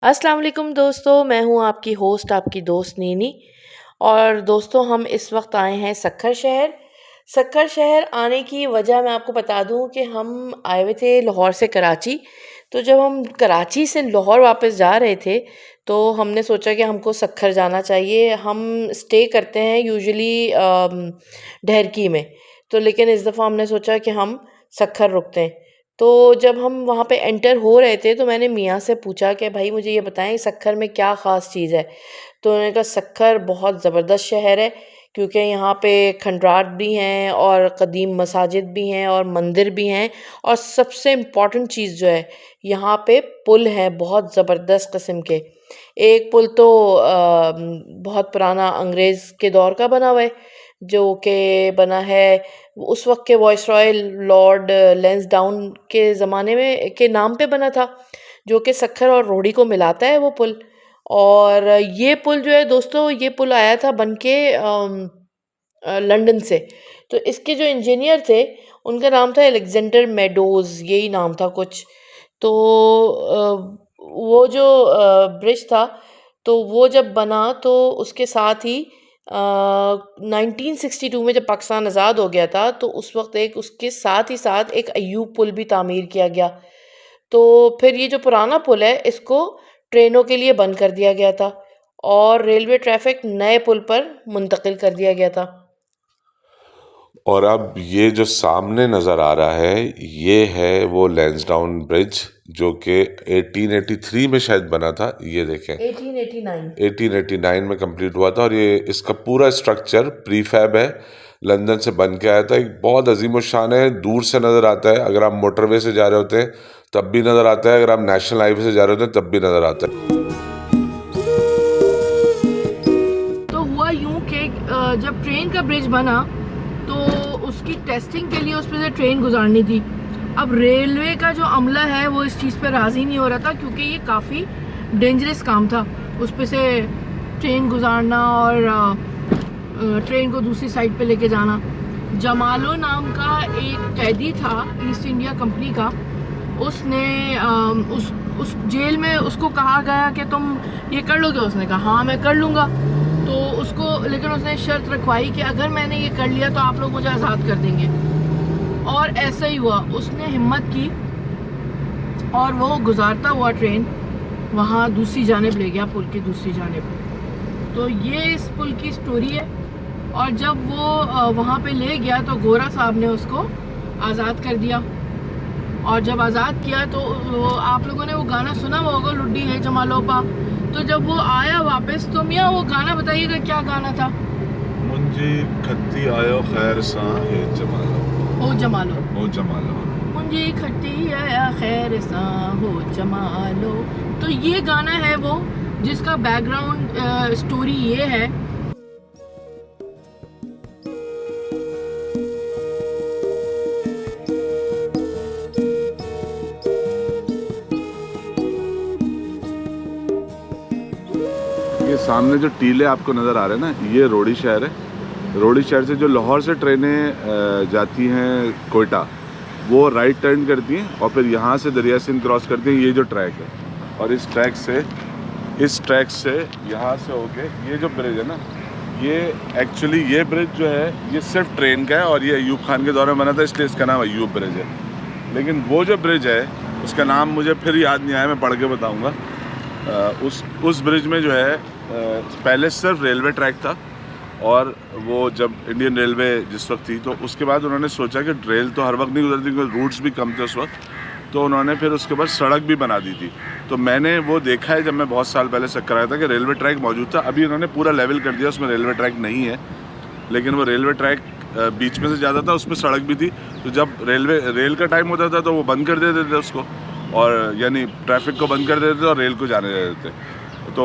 अस्सलाम वालेकुम दोस्तों, मैं हूँ आपकी होस्ट, आपकी दोस्त नीनी। और दोस्तों, हम इस वक्त आए हैं सक्खर शहर। सक्खर शहर आने की वजह मैं आपको बता दूँ कि हम आए हुए थे लाहौर से कराची। तो जब हम कराची से लाहौर वापस जा रहे थे तो हमने सोचा कि हमको सक्खर जाना चाहिए। हम स्टे करते हैं यूजुअली ढेरकी में, तो लेकिन इस दफ़ा हमने सोचा कि हम सक्खर रुकते हैं। तो जब हम वहाँ पे एंटर हो रहे थे तो मैंने मियाँ से पूछा कि भाई मुझे ये बताएं सक्खर में क्या ख़ास चीज़ है। तो उन्होंने कहा सक्खर बहुत ज़बरदस्त शहर है, क्योंकि यहाँ पे खंडरात भी हैं और क़दीम मसाजिद भी हैं और मंदिर भी हैं। और सबसे इम्पॉर्टेंट चीज़ जो है, यहाँ पे पुल हैं बहुत ज़बरदस्त किस्म के। एक पुल तो बहुत पुराना अंग्रेज़ के दौर का बना हुआ है, जो कि बना है उस वक्त के वाइसरॉय लॉर्ड लैंसडाउन के ज़माने में के नाम पे बना था, जो कि सक्खर और रोहड़ी को मिलाता है वो पुल। और ये पुल जो है दोस्तों, ये पुल आया था बन के लंदन से। तो इसके जो इंजीनियर थे उनका नाम था अलेक्जेंडर मेडोज़, यही नाम था कुछ। तो वो जो ब्रिज था, तो वो जब बना तो उसके साथ ही 1962 में जब पाकिस्तान आज़ाद हो गया था तो उस वक्त एक उसके साथ ही साथ एक अय्यूब पुल भी तामीर किया गया। तो फिर ये जो पुराना पुल है इसको ट्रेनों के लिए बंद कर दिया गया था और रेलवे ट्रैफिक नए पुल पर मुंतकिल कर दिया गया था। और अब ये जो सामने नज़र आ रहा है, ये है वो लैंसडाउन ब्रिज जो कि 1883 में शायद बना था। ये देखें 1889 में कंप्लीट हुआ था और ये इसका पूरा स्ट्रक्चर प्रीफैब है, लंदन से बन के आया था। एक बहुत अजीम शान है, दूर से नज़र आता है। अगर आप मोटरवे से जा रहे होते हैं तब भी नज़र आता है, अगर आप नेशनल हाईवे से जा रहे होते हैं तब भी नज़र आता है। तो हुआ यूं कि जब ट्रेन का ब्रिज बना तो उसकी टेस्टिंग के लिए उस पर से ट्रेन गुजारनी थी। अब रेलवे का जो अमला है वो इस चीज़ पे राज़ी नहीं हो रहा था, क्योंकि ये काफ़ी डेंजरस काम था उस पे से ट्रेन गुजारना और ट्रेन को दूसरी साइड पे लेके जाना। जमालो नाम का एक कैदी था ईस्ट इंडिया कंपनी का, उसने उस जेल में उसको कहा गया कि तुम ये कर लोगे। उसने कहा हाँ मैं कर लूँगा। तो उसको लेकिन उसने शर्त रखवाई कि अगर मैंने ये कर लिया तो आप लोग मुझे आज़ाद कर देंगे। और ऐसा ही हुआ, उसने हिम्मत की और वो गुजारता हुआ ट्रेन वहाँ दूसरी जानिब ले गया, पुल की दूसरी जानिब। तो ये इस पुल की स्टोरी है। और जब वो वहाँ पे ले गया तो गोरा साहब ने उसको आज़ाद कर दिया। और जब आज़ाद किया तो आप लोगों ने वो गाना सुना होगा, लुड्डी है जमालोपा। तो जब वो आया वापस तो मियाँ वो गाना बताइएगा क्या गाना था। मुंजी खत्ती आयो खैर सा है जमालो, हो जमालो, ओ जमालो, मुंजी खट्टी आया खैर सा हो जमालो। तो ये गाना है वो जिसका बैकग्राउंड स्टोरी ये है। ये सामने जो टीले आपको नज़र आ रहे हैं ना, ये रोहड़ी शहर है। रोहड़ी शहर से जो लाहौर से ट्रेनें जाती हैं कोयटा, वो राइट टर्न करती हैं और फिर यहाँ से दरिया सिंध क्रॉस करती हैं। ये जो ट्रैक है, और इस ट्रैक से यहाँ से होके ये जो ब्रिज है ना, ये एक्चुअली ये ब्रिज जो है ये सिर्फ ट्रेन का है और ये अयूब खान के दौर में बना था, इसलिए इसका नाम अयूब ब्रिज है। लेकिन वो जो ब्रिज है उसका नाम मुझे फिर याद नहीं आया, मैं पढ़ के बताऊँगा। उस ब्रिज में जो है पहले सिर्फ रेलवे ट्रैक था, और वो जब इंडियन रेलवे जिस वक्त थी तो उसके बाद उन्होंने सोचा कि रेल तो हर वक्त नहीं गुजरती, क्योंकि रूट्स भी कम थे उस वक्त। तो उन्होंने फिर उसके बाद सड़क भी बना दी थी। तो मैंने वो देखा है जब मैं बहुत साल पहले सक्खर आया था कि रेलवे ट्रैक मौजूद था। अभी उन्होंने पूरा लेवल कर दिया, उसमें रेलवे ट्रैक नहीं है, लेकिन वो रेलवे ट्रैक बीच में से जाता था, उसमें सड़क भी थी। तो जब रेल का टाइम होता था तो वो बंद कर देते थे उसको, और यानी ट्रैफिक को बंद कर देते थे और रेल को जाने देते थे। तो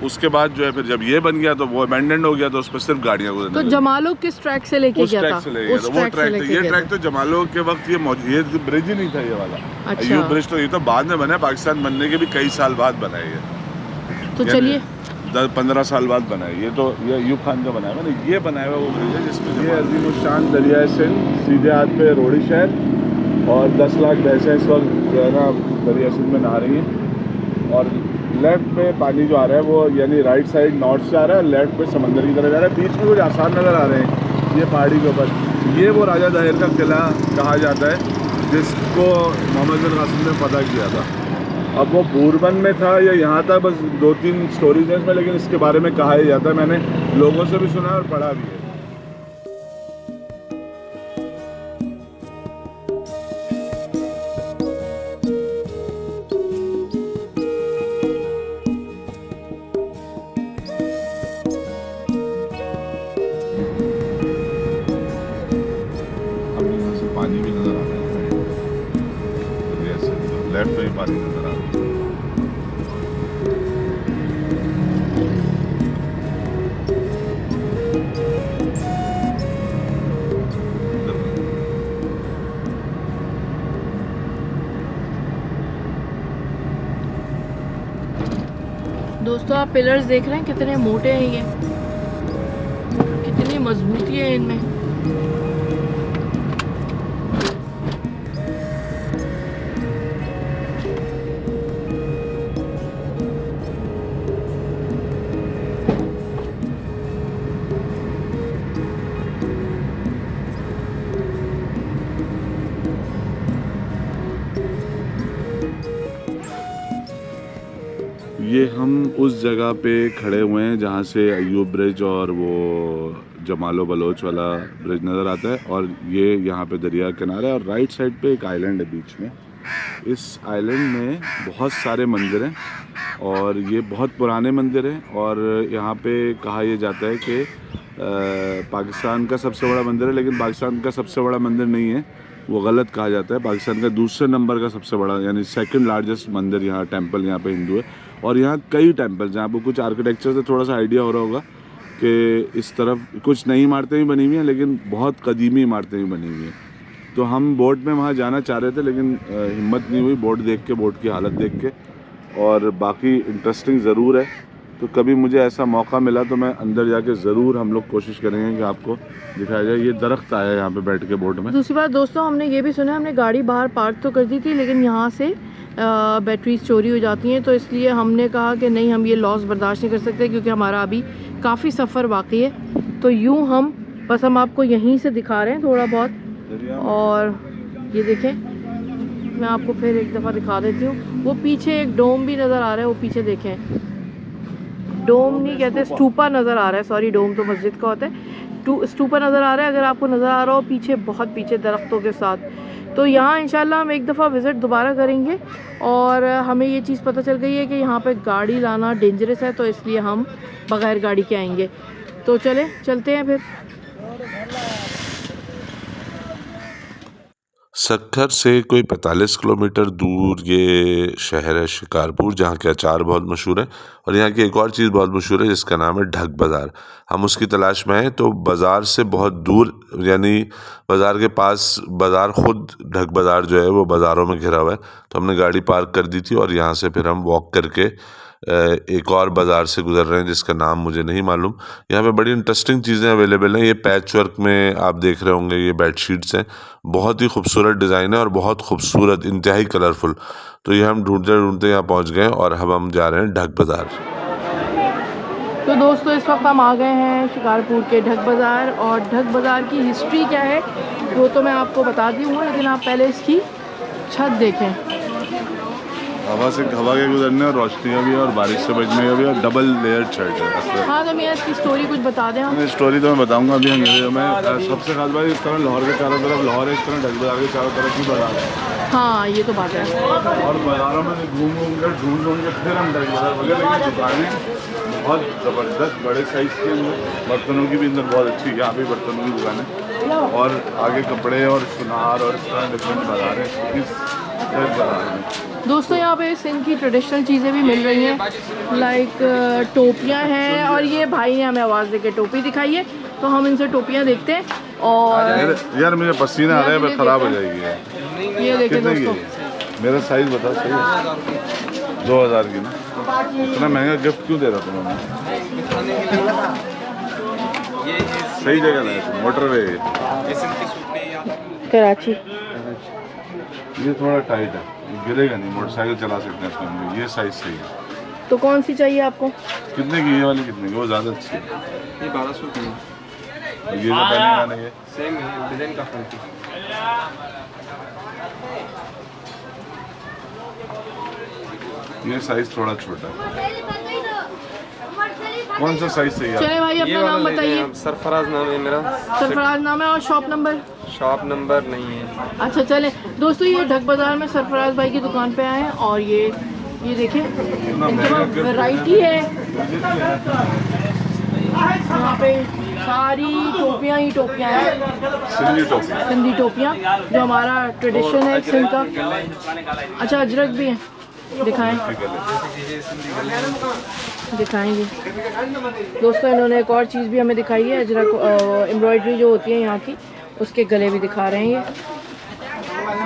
उसके बाद जो है फिर जब ये बन गया तो वो अबैंडन हो गया, तो उस पर सिर्फ गाड़ियाँ गुजरने तो लगी। जमालो किस ट्रैक से लेके गया था? उस ट्रैक से ये ट्रैक तो जमालो के वक्त ये ब्रिज ही नहीं था ये वाला। अच्छा। अयूब ब्रिज तो ये तो बाद में बना है, पाकिस्तान बनने के भी कई साल बाद बना है ये। तो चलिए 10-15 साल बाद बना है ये। तो ये अयूब खान का बनाया है, ये बनाया हुआ वो ब्रिज है जिसमें ये अजीम शान दरियाए सिंध सीधे हाथ पे रोहड़ी शहर और 10 लाख भैंसें इस वक्त जो है ना दरिया सिंध में नहा रही हैं। और लेफ्ट पे पानी जो आ रहा है वो यानी राइट साइड नॉर्थ से आ रहा है, लेफ्ट पे समंदर की तरफ जा रहा है। बीच में कुछ आसार नज़र आ रहे हैं ये पहाड़ी के ऊपर। ये वो राजा दाहिर का किला कहा जाता है जिसको मोहम्मद बिन कासिम ने फतह किया था। अब वो बूरबन में था या यहाँ था, बस 2-3 स्टोरीज हैं इसमें, लेकिन इसके बारे में कहा ही जाता है। मैंने लोगों से भी सुना है और पढ़ा भी है। पानी भी नजर आ रहा है, लेफ्ट में पानी नजर आ रहा है। दोस्तों आप पिलर्स देख रहे हैं कितने मोटे हैं, ये कितनी मजबूती है इनमें। ये हम उस जगह पे खड़े हुए हैं जहाँ से अयूब ब्रिज और वो जमालो बलोच वाला ब्रिज नज़र आता है, और ये यहाँ पे दरिया किनारा है और राइट साइड पे एक आइलैंड है बीच में। इस आइलैंड में बहुत सारे मंदिर हैं और ये बहुत पुराने मंदिर हैं, और यहाँ पे कहा यह जाता है कि पाकिस्तान का सबसे बड़ा मंदिर है, लेकिन पाकिस्तान का सबसे बड़ा मंदिर नहीं है, वो गलत कहा जाता है। पाकिस्तान का दूसरे नंबर का सबसे बड़ा यानी सेकंड लार्जेस्ट मंदिर यहाँ टेंपल यहाँ पे हिंदू है। और यहाँ कई टेंपल्स हैं, आपको कुछ आर्किटेक्चर से थोड़ा सा आइडिया हो रहा होगा कि इस तरफ कुछ नई इमारतें भी बनी हुई हैं, लेकिन बहुत कदीमी इमारतें भी बनी हुई हैं। तो हम बोट में वहाँ जाना चाह रहे थे, लेकिन हिम्मत नहीं हुई बोट देख के, बोट की हालत देख के। और बाकी इंटरेस्टिंग ज़रूर है, तो कभी मुझे ऐसा मौका मिला तो मैं अंदर जाके ज़रूर हम लोग कोशिश करेंगे कि आपको दिखाया जाए। ये दरख्त आया है यहाँ पे बैठ के बोट में। दूसरी बात दोस्तों, हमने ये भी सुना, हमने गाड़ी बाहर पार्क तो कर दी थी, लेकिन यहाँ से बैटरीज चोरी हो जाती हैं, तो इसलिए हमने कहा कि नहीं, हम ये लॉस बर्दाश्त नहीं कर सकते, क्योंकि हमारा अभी काफ़ी सफ़र बाकी है। तो यूँ हम आपको यहीं से दिखा रहे हैं थोड़ा बहुत। और ये देखें, मैं आपको फिर एक दफ़ा दिखा देती हूँ। वो पीछे एक डोम भी नज़र आ रहा है, वो पीछे देखें, डोम नहीं कहते, स्टूपा नज़र आ रहा है, सॉरी, डोम तो मस्जिद का होता है, स्टूपा नज़र आ रहा है। अगर आपको नज़र आ रहा हो पीछे, बहुत पीछे दरख्तों के साथ, तो यहाँ इंशाल्लाह हम एक दफ़ा विज़िट दोबारा करेंगे। और हमें ये चीज़ पता चल गई है कि यहाँ पे गाड़ी लाना डेंजरस है, तो इसलिए हम बग़ैर गाड़ी के आएंगे। तो चलते हैं फिर। सक्खर से कोई 45 किलोमीटर दूर ये शहर है शिकारपुर, जहाँ के अचार बहुत मशहूर है। और यहाँ की एक और चीज़ बहुत मशहूर है जिसका नाम है ढक बाज़ार। हम उसकी तलाश में हैं, तो बाज़ार से बहुत दूर, यानी बाज़ार के पास, बाज़ार ख़ुद ढक बाज़ार जो है वो बाज़ारों में घिरा हुआ है। तो हमने गाड़ी पार्क कर दी थी और यहाँ से फिर हम वॉक करके एक और बाज़ार से गुज़र रहे हैं जिसका नाम मुझे नहीं मालूम। यहाँ पे बड़ी इंटरेस्टिंग चीज़ें अवेलेबल हैं। ये पैच वर्क में आप देख रहे होंगे, ये बेडशीट्स हैं, बहुत ही खूबसूरत डिज़ाइन है और बहुत खूबसूरत, इंतहाई कलरफुल। तो ये हम ढूंढते ढूंढते यहाँ पहुँच गए और अब हम जा रहे हैं ढक बाज़ार। तो दोस्तों इस वक्त हम आ गए हैं शिकारपुर के ढक बाज़ार, और ढक बाज़ार की हिस्ट्री क्या है वो तो मैं आपको बता दी हूँ, लेकिन आप पहले इसकी छत देखें। हवा के गुजरने और रोशनी का भी और बारिश से बचने का भी, और डबल लेयर शर्ट है। हाँ, तो मैं इसकी स्टोरी कुछ बता दें हम। स्टोरी तो मैं बताऊंगा अभी। मैं सबसे खास बात, इस तरह लाहौर के चारों तरफ लाहौर है, इस तरह ढक बाज़ार के चारों तरफ भी बाज़ार है। हाँ, ये तो बात है। और बाज़ारों में ढूंढ कर फिर हम ढक बाज़ार वगैरह की दुकानें बहुत ज़बरदस्त बड़े साइज़ के अंदर, बर्तनों की भी अंदर बहुत अच्छी, यहाँ पे बर्तनों की दुकान है, और आगे कपड़े और सुनार और इस तरह डिफरेंट बाज़ार है इस बाज़ार में। दोस्तों यहाँ पे सिंध की ट्रेडिशनल चीज़ें भी मिल रही हैं, लाइक टोपियाँ हैं, और ये भाई ने हमें आवाज़ देके टोपी दिखाई है, तो हम इनसे टोपियाँ देखते हैं। और यार मुझे पसीना आ रहा है, ख़राब हो जाएगी। ये देखें दोस्तों, मेरा साइज़ बताओ सही है? 2000 की ना, इतना महंगा गिफ्ट क्यों दे रहा तुम्हें? सही जगह ना, मोटरवे कराची। ये थोड़ा टाइट है, गिरेगा नहीं, मोटरसाइकिल चला सकते हैं इसमें। ये साइज़ सही है। तो कौन सी चाहिए आपको? कितने की ये वाली कितने की? वो ज़्यादा अच्छी है। ये 1200 की है। और ये जो पहने मैंने ये सेम है, डिजाइन का फर्क है। ये साइज थोड़ा छोटा है। कौन सा साइज चाहिए? चले भाई, ये अपना वाला नाम लेते बताइए। हैं आप। सरफराज नाम है मेरा। सरफराज नाम है और शॉप नंबर? शॉप नंबर नहीं है। अच्छा चले दोस्तों, ये ढक बाज़ार में सरफराज भाई की दुकान पे आए हैं और ये देखिए इनके पास वैरायटी है। यहाँ पे सारी टोपियाँ ही टोपियाँ हैं, सिंधी टोपी। सिंधी टोपियाँ जो हमारा ट्रेडिशन है सिंध का। अच्छा अजरक भी है, दिखाएं दिखाएंगे दोस्तों। इन्होंने एक और चीज़ भी हमें दिखाई है, अजरक एम्ब्रॉयडरी जो होती है यहाँ की, उसके गले भी दिखा रहे हैं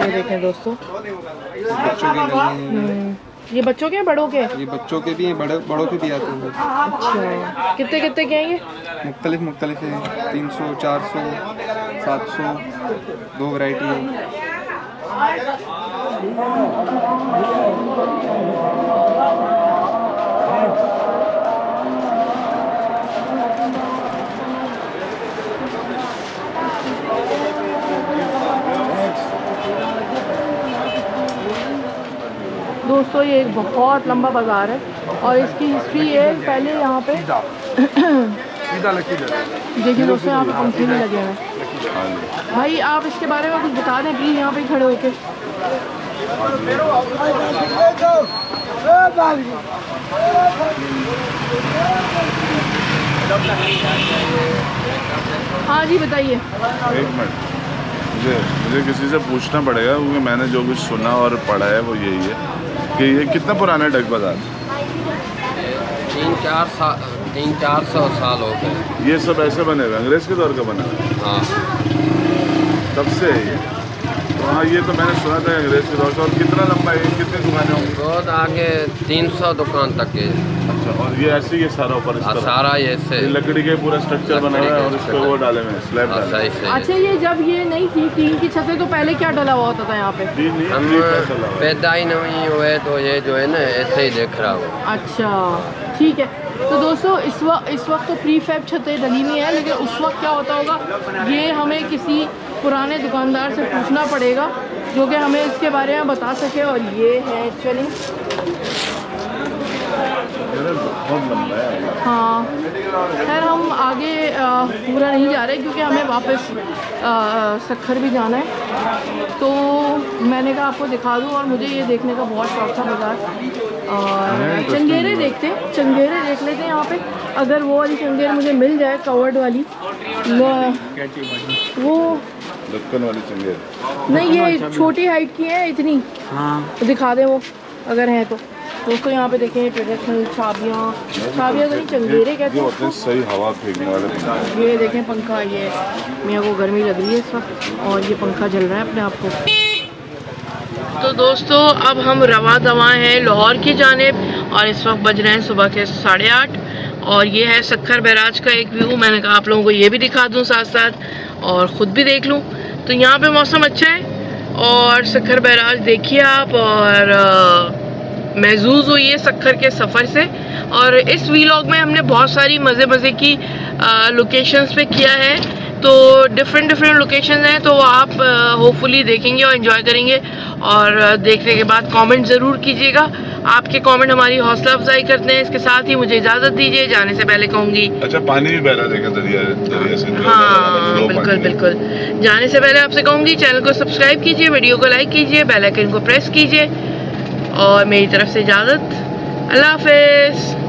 ये देखें दोस्तों। बच्चों के गले हैं। ये बच्चों के हैं बड़ों के? ये बच्चों के भी हैं, बड़ों के भी आते हैं। अच्छा कितने कितने के हैं ये? मुख्तलिफ है। 300, 400, 700, 2 वैरायटी है। दोस्तों ये एक बहुत लंबा बाज़ार है और इसकी हिस्ट्री है। पहले यहाँ पे देखिए दोस्तों, यहाँ पे पंखे भी लगे हुए हैं। भाई आप इसके बारे में कुछ बता दें प्लीज़, यहाँ पे खड़े होके। हाँ जी बताइए। एक मिनट, मुझे किसी से पूछना पड़ेगा क्योंकि मैंने जो कुछ सुना और पढ़ा है वो यही है कि ये कितना पुराना है ढक बाज़ार? 300-400 साल हो गए। ये सब ऐसे बने हुए अंग्रेज़ के दौर का बना हुआ है? हाँ, तब से है ये? तो हाँ, ये तो मैंने सुना था अंग्रेज़ के दौर से। और कितना लंबा है? कितनी दुकानें होंगी? बहुत आगे 300 दुकान तक है। अच्छा, और ये ऐसे ही है सारा ऊपर इस तरह? सारा ऐसे ये लकड़ी के पूरा स्ट्रक्चर बना हुआ है और इस पर वो डाले हुए हैं, स्लैब डाले हुए हैं। सही से। अच्छा ये जब ये नहीं थी टीन की छतें, तो पहले क्या डला हुआ होता था यहाँ पे? तीन नहीं, हम तीन पैसा लगा हुआ है। पैदा ही नहीं हुए तो ये जो है ना ऐसे ही देख रहा हूँ। अच्छा ठीक है। तो दोस्तों इस वक्त तो प्री फैब छतें डली हुई हैं, लेकिन उस वक्त क्या होता होगा ये हमें किसी पुराने दुकानदार से पूछना पड़ेगा जो कि हमें इसके बारे में बता सके। और ये है एक्चुअली, बहुत लंबा है। हाँ खैर हम आगे पूरा नहीं जा रहे क्योंकि हमें वापस सक्खर भी जाना है। तो मैंने कहा आपको दिखा दूं, और मुझे ये देखने का बहुत शौक था बाज़ार। और चंगेरे चंगेरे देख लेते हैं यहाँ पे। अगर वो वाली चंगेर मुझे मिल जाए कवर्ड वाली, वो ढक्कन वाली चंगेर नहीं, ये छोटी हाइट की है इतनी। हाँ तो दिखा दें वो अगर हैं तो। दोस्तों यहाँ पे देखें ट्रेडिशनल चाबियाँ तो नहीं, चंगेरे कहते हैं। सही हवा फेंकने वाले। ये देखें पंखा, ये मियाँ को गर्मी लग रही है इस वक्त और ये पंखा चल रहा है अपने आप को। तो दोस्तों अब हम रवा दवा हैं लाहौर की जानिब और इस वक्त बज रहे हैं सुबह के 8:30 और ये है सक्खर बैराज का एक व्यू। मैंने कहा आप लोगों को ये भी दिखा दूँ साथ साथ और ख़ुद भी देख लूँ। तो यहाँ पे मौसम अच्छा है और सक्खर बैराज देखिए आप, और महजूज़ हुई है सक्खर के सफ़र से। और इस वीलॉग में हमने बहुत सारी मज़े की लोकेशंस पे किया है, तो डिफरेंट लोकेशंस हैं, तो आप होपफुली देखेंगे और एंजॉय करेंगे। और देखने के बाद कमेंट ज़रूर कीजिएगा, आपके कमेंट हमारी हौसला अफजाई करते हैं। इसके साथ ही मुझे इजाज़त दीजिए, जाने से पहले कहूँगी। अच्छा पानी भी बह रहा है दरिया से। हाँ बिल्कुल। जाने से पहले आपसे कहूँगी चैनल को सब्सक्राइब कीजिए, वीडियो को लाइक कीजिए, बेल आइकन को प्रेस कीजिए और मेरी तरफ से इजाज़त। अल्लाह हाफ़िज़।